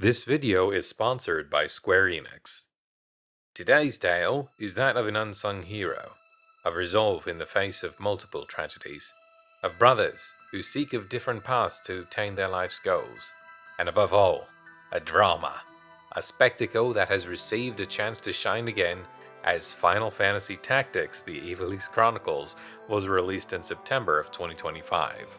This video is sponsored by Square Enix. Today's tale is that of an unsung hero, of resolve in the face of multiple tragedies, of brothers who seek of different paths to attain their life's goals, and above all, a drama, a spectacle that has received a chance to shine again as Final Fantasy Tactics: The Ivalice Chronicles was released in September of 2025.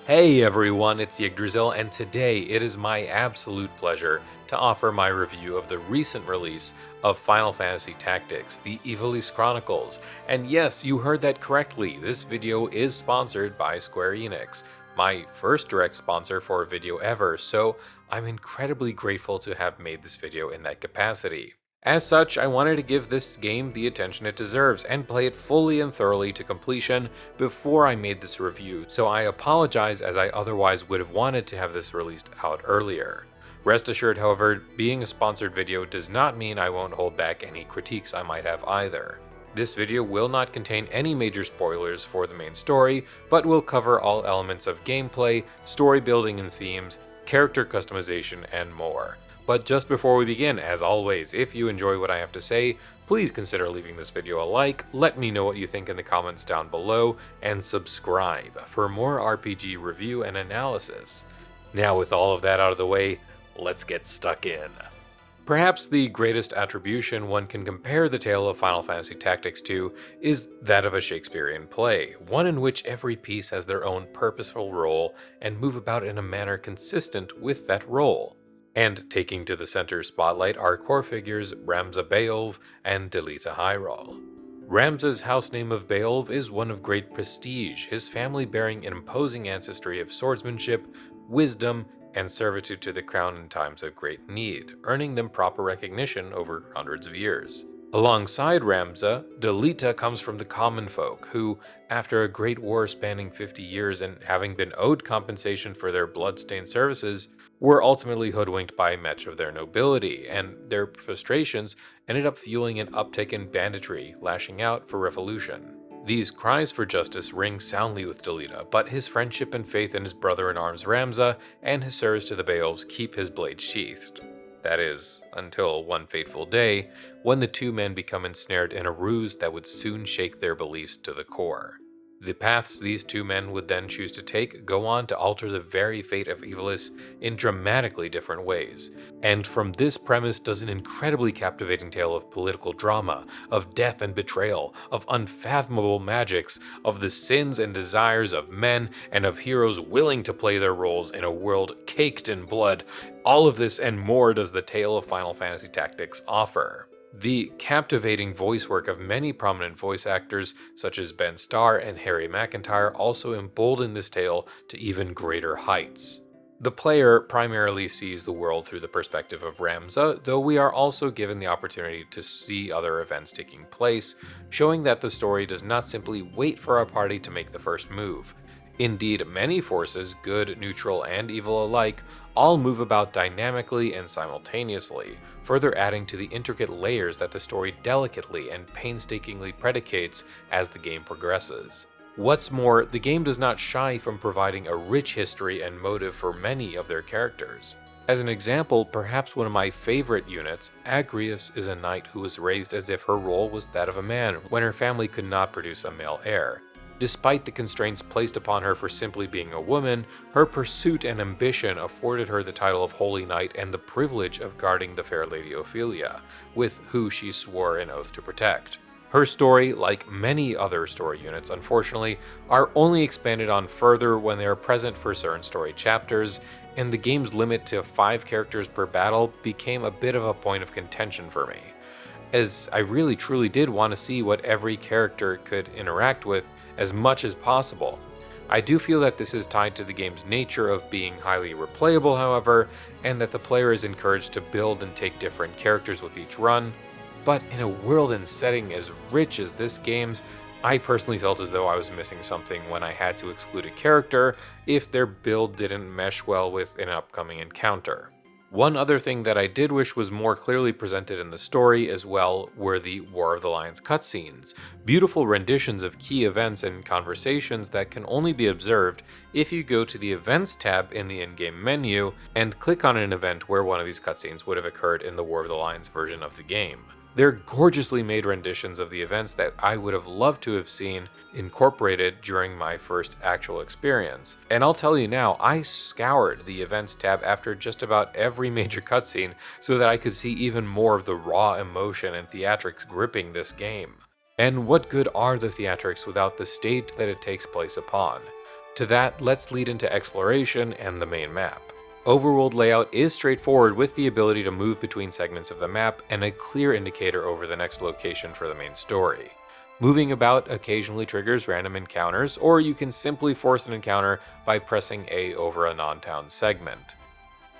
Hey everyone, it's Yggdrasiel, and today it is my absolute pleasure to offer my review of the recent release of Final Fantasy Tactics: The Ivalice Chronicles. And yes, you heard that correctly, this video is sponsored by Square Enix, my first direct sponsor for a video ever, so I'm incredibly grateful to have made this video in that capacity. As such, I wanted to give this game the attention it deserves and play it fully and thoroughly to completion before I made this review, so I apologize as I otherwise would have wanted to have this released out earlier. Rest assured, however, being a sponsored video does not mean I won't hold back any critiques I might have either. This video will not contain any major spoilers for the main story, but will cover all elements of gameplay, story building and themes, character customization, and more. But just before we begin, as always, if you enjoy what I have to say, please consider leaving this video a like, let me know what you think in the comments down below, and subscribe for more RPG review and analysis. Now with all of that out of the way, let's get stuck in. Perhaps the greatest attribution one can compare the tale of Final Fantasy Tactics to is that of a Shakespearean play, one in which every piece has their own purposeful role and move about in a manner consistent with that role. And taking to the center spotlight are core figures Ramza Beowulf and Delita Hyrule. Ramza's house name of Beowulf is one of great prestige, his family bearing an imposing ancestry of swordsmanship, wisdom, and servitude to the crown in times of great need, earning them proper recognition over hundreds of years. Alongside Ramza, Delita comes from the common folk, who, after a great war spanning 50 years and having been owed compensation for their blood-stained services, were ultimately hoodwinked by much of their nobility, and their frustrations ended up fueling an uptick in banditry, lashing out for revolution. These cries for justice ring soundly with Delita, but his friendship and faith in his brother-in-arms Ramza and his service to the Beowulfs keep his blade sheathed. That is, until one fateful day, when the two men become ensnared in a ruse that would soon shake their beliefs to the core. The paths these two men would then choose to take go on to alter the very fate of Ivalice in dramatically different ways, and from this premise does an incredibly captivating tale of political drama, of death and betrayal, of unfathomable magics, of the sins and desires of men, and of heroes willing to play their roles in a world caked in blood. All of this and more does the tale of Final Fantasy Tactics offer. The captivating voice work of many prominent voice actors, such as Ben Starr and Harry McIntyre, also embolden this tale to even greater heights. The player primarily sees the world through the perspective of Ramza, though we are also given the opportunity to see other events taking place, showing that the story does not simply wait for our party to make the first move. Indeed, many forces, good, neutral, and evil alike, all move about dynamically and simultaneously, further adding to the intricate layers that the story delicately and painstakingly predicates as the game progresses. What's more, the game does not shy from providing a rich history and motive for many of their characters. As an example, perhaps one of my favorite units, Agrias is a knight who was raised as if her role was that of a man when her family could not produce a male heir. Despite the constraints placed upon her for simply being a woman, her pursuit and ambition afforded her the title of Holy Knight and the privilege of guarding the fair Lady Ophelia, with who she swore an oath to protect. Her story, like many other story units unfortunately, are only expanded on further when they are present for certain story chapters, and the game's limit to 5 characters per battle became a bit of a point of contention for me, as I really truly did want to see what every character could interact with as much as possible. I do feel that this is tied to the game's nature of being highly replayable, however, and that the player is encouraged to build and take different characters with each run, but in a world and setting as rich as this game's, I personally felt as though I was missing something when I had to exclude a character if their build didn't mesh well with an upcoming encounter. One other thing that I did wish was more clearly presented in the story as well were the War of the Lions cutscenes, beautiful renditions of key events and conversations that can only be observed if you go to the Events tab in the in-game menu and click on an event where one of these cutscenes would have occurred in the War of the Lions version of the game. They're gorgeously made renditions of the events that I would have loved to have seen incorporated during my first actual experience. And I'll tell you now, I scoured the Events tab after just about every major cutscene so that I could see even more of the raw emotion and theatrics gripping this game. And what good are the theatrics without the stage that it takes place upon? To that, let's lead into exploration and the main map. Overworld layout is straightforward with the ability to move between segments of the map and a clear indicator over the next location for the main story. Moving about occasionally triggers random encounters, or you can simply force an encounter by pressing A over a non-town segment.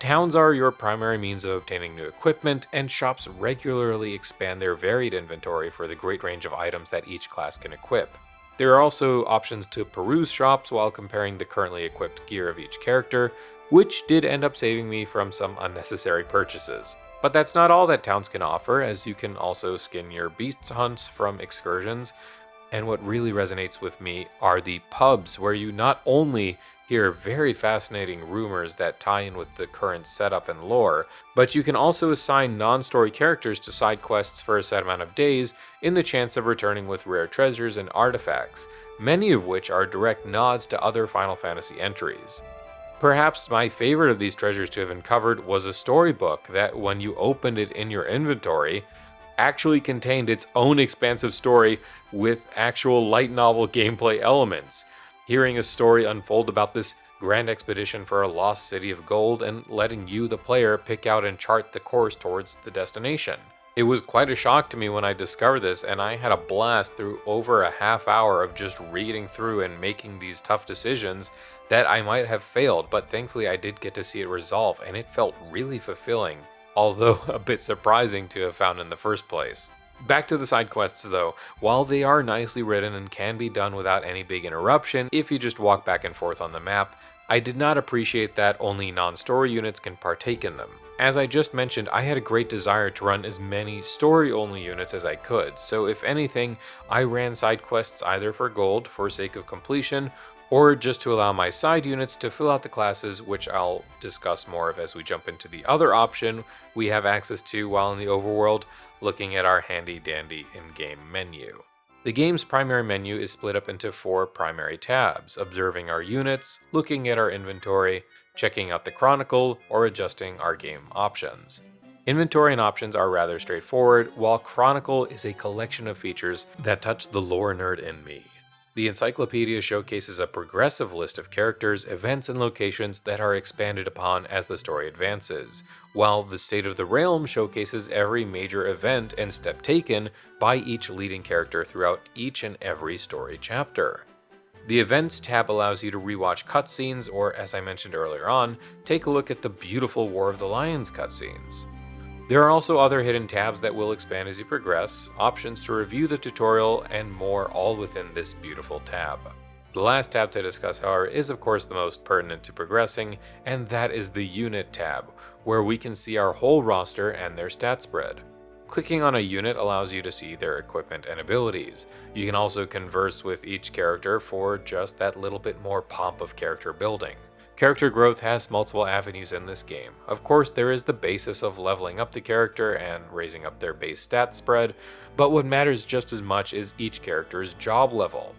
Towns are your primary means of obtaining new equipment, and shops regularly expand their varied inventory for the great range of items that each class can equip. There are also options to peruse shops while comparing the currently equipped gear of each character, which did end up saving me from some unnecessary purchases. But that's not all that towns can offer, as you can also skin your beast hunts from excursions, and what really resonates with me are the pubs, where you not only hear very fascinating rumors that tie in with the current setup and lore, but you can also assign non-story characters to side quests for a set amount of days in the chance of returning with rare treasures and artifacts, many of which are direct nods to other Final Fantasy entries. Perhaps my favorite of these treasures to have uncovered was a storybook that, when you opened it in your inventory, actually contained its own expansive story with actual light novel gameplay elements. Hearing a story unfold about this grand expedition for a lost city of gold and letting you, the player, pick out and chart the course towards the destination. It was quite a shock to me when I discovered this, and I had a blast through over a half hour of just reading through and making these tough decisions that I might have failed, but thankfully I did get to see it resolve, and it felt really fulfilling, although a bit surprising to have found in the first place. Back to the side quests though, while they are nicely written and can be done without any big interruption if you just walk back and forth on the map, I did not appreciate that only non-story units can partake in them. As I just mentioned, I had a great desire to run as many story-only units as I could, so if anything, I ran side quests either for gold for sake of completion, or just to allow my side units to fill out the classes, which I'll discuss more of as we jump into the other option we have access to while in the overworld, looking at our handy-dandy in-game menu. The game's primary menu is split up into 4 primary tabs: observing our units, looking at our inventory, checking out the Chronicle, or adjusting our game options. Inventory and options are rather straightforward, while Chronicle is a collection of features that touch the lore nerd in me. The encyclopedia showcases a progressive list of characters, events, and locations that are expanded upon as the story advances, while the State of the Realm showcases every major event and step taken by each leading character throughout each and every story chapter. The Events tab allows you to rewatch cutscenes, or as I mentioned earlier on, take a look at the beautiful War of the Lions cutscenes. There are also other hidden tabs that will expand as you progress, options to review the tutorial, and more, all within this beautiful tab. The last tab to discuss, however, is of course the most pertinent to progressing, and that is the Unit tab, where we can see our whole roster and their stat spread. Clicking on a unit allows you to see their equipment and abilities. You can also converse with each character for just that little bit more pomp of character building. Character growth has multiple avenues in this game. Of course, there is the basis of leveling up the character and raising up their base stat spread, but what matters just as much is each character's job level.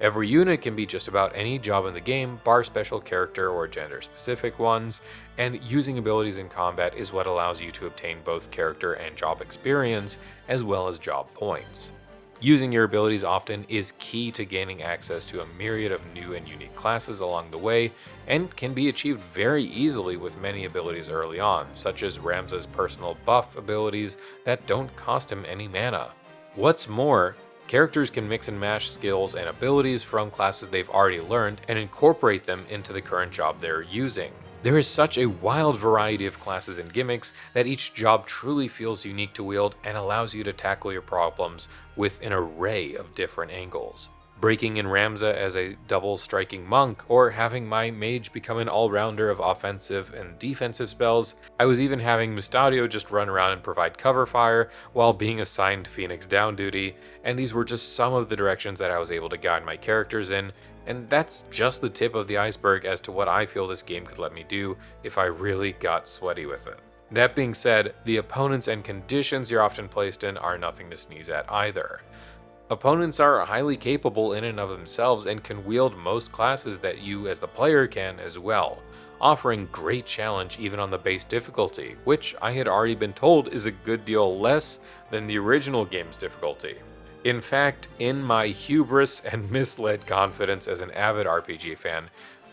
Every unit can be just about any job in the game, bar special character or gender specific ones, and using abilities in combat is what allows you to obtain both character and job experience, as well as job points. Using your abilities often is key to gaining access to a myriad of new and unique classes along the way, and can be achieved very easily with many abilities early on, such as Ramza's personal buff abilities that don't cost him any mana. What's more, characters can mix and match skills and abilities from classes they've already learned and incorporate them into the current job they're using. There is such a wild variety of classes and gimmicks that each job truly feels unique to wield and allows you to tackle your problems with an array of different angles. breaking in Ramza as a double striking monk, or having my mage become an all-rounder of offensive and defensive spells. I was even having Mustadio just run around and provide cover fire while being assigned Phoenix down duty, and these were just some of the directions that I was able to guide my characters in, and that's just the tip of the iceberg as to what I feel this game could let me do if I really got sweaty with it. That being said, the opponents and conditions you're often placed in are nothing to sneeze at either. Opponents are highly capable in and of themselves and can wield most classes that you as the player can as well, offering great challenge even on the base difficulty, which I had already been told is a good deal less than the original game's difficulty. In fact, in my hubris and misled confidence as an avid RPG fan,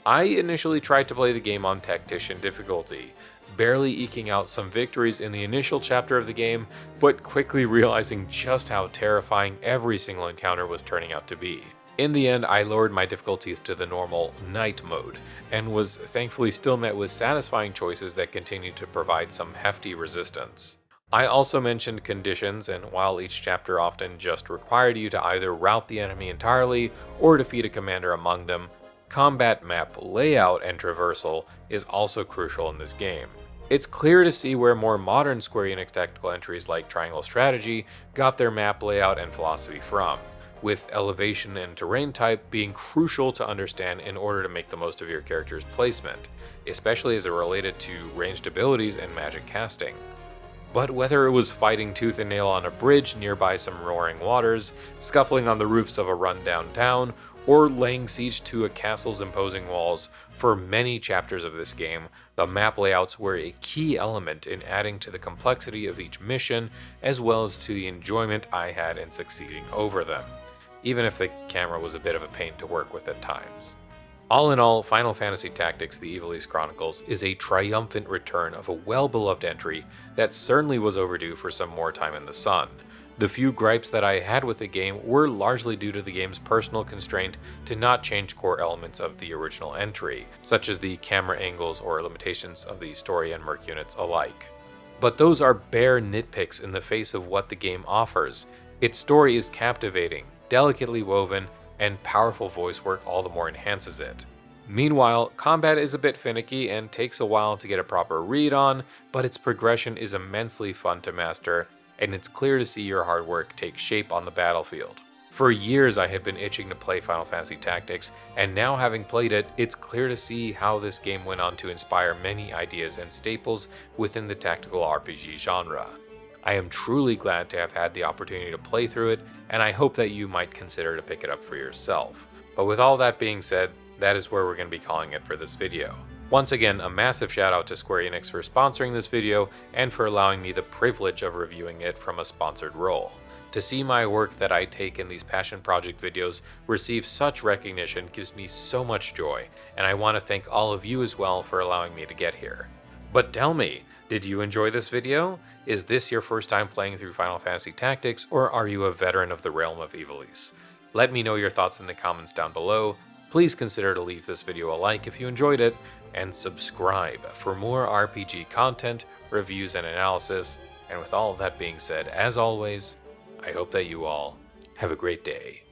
I initially tried to play the game on Tactician difficulty, barely eking out some victories in the initial chapter of the game, but quickly realizing just how terrifying every single encounter was turning out to be. In the end, I lowered my difficulties to the normal Night mode, and was thankfully still met with satisfying choices that continued to provide some hefty resistance. I also mentioned conditions, and while each chapter often just required you to either rout the enemy entirely or defeat a commander among them, combat map layout and traversal is also crucial in this game. It's clear to see where more modern Square Enix tactical entries like Triangle Strategy got their map layout and philosophy from, with elevation and terrain type being crucial to understand in order to make the most of your character's placement, especially as it related to ranged abilities and magic casting. But whether it was fighting tooth and nail on a bridge nearby some roaring waters, scuffling on the roofs of a rundown town, or laying siege to a castle's imposing walls, for many chapters of this game, the map layouts were a key element in adding to the complexity of each mission, as well as to the enjoyment I had in succeeding over them, even if the camera was a bit of a pain to work with at times. All in all, Final Fantasy Tactics: The Ivalice Chronicles is a triumphant return of a well-beloved entry that certainly was overdue for some more time in the sun. The few gripes that I had with the game were largely due to the game's personal constraint to not change core elements of the original entry, such as the camera angles or limitations of the story and merc units alike. But those are bare nitpicks in the face of what the game offers. Its story is captivating, delicately woven, and powerful voice work all the more enhances it. Meanwhile, combat is a bit finicky and takes a while to get a proper read on, but its progression is immensely fun to master, and it's clear to see your hard work take shape on the battlefield. For years I had been itching to play Final Fantasy Tactics, and now having played it, it's clear to see how this game went on to inspire many ideas and staples within the tactical RPG genre. I am truly glad to have had the opportunity to play through it, and I hope that you might consider to pick it up for yourself. But with all that being said, that is where we're going to be calling it for this video. Once again, a massive shout out to Square Enix for sponsoring this video and for allowing me the privilege of reviewing it from a sponsored role. To see my work that I take in these passion project videos receive such recognition gives me so much joy, and I want to thank all of you as well for allowing me to get here. But tell me, did you enjoy this video? Is this your first time playing through Final Fantasy Tactics, or are you a veteran of the realm of Ivalice? Let me know your thoughts in the comments down below. Please consider to leave this video a like if you enjoyed it, and subscribe for more RPG content, reviews, and analysis. And with all of that being said, as always, I hope that you all have a great day.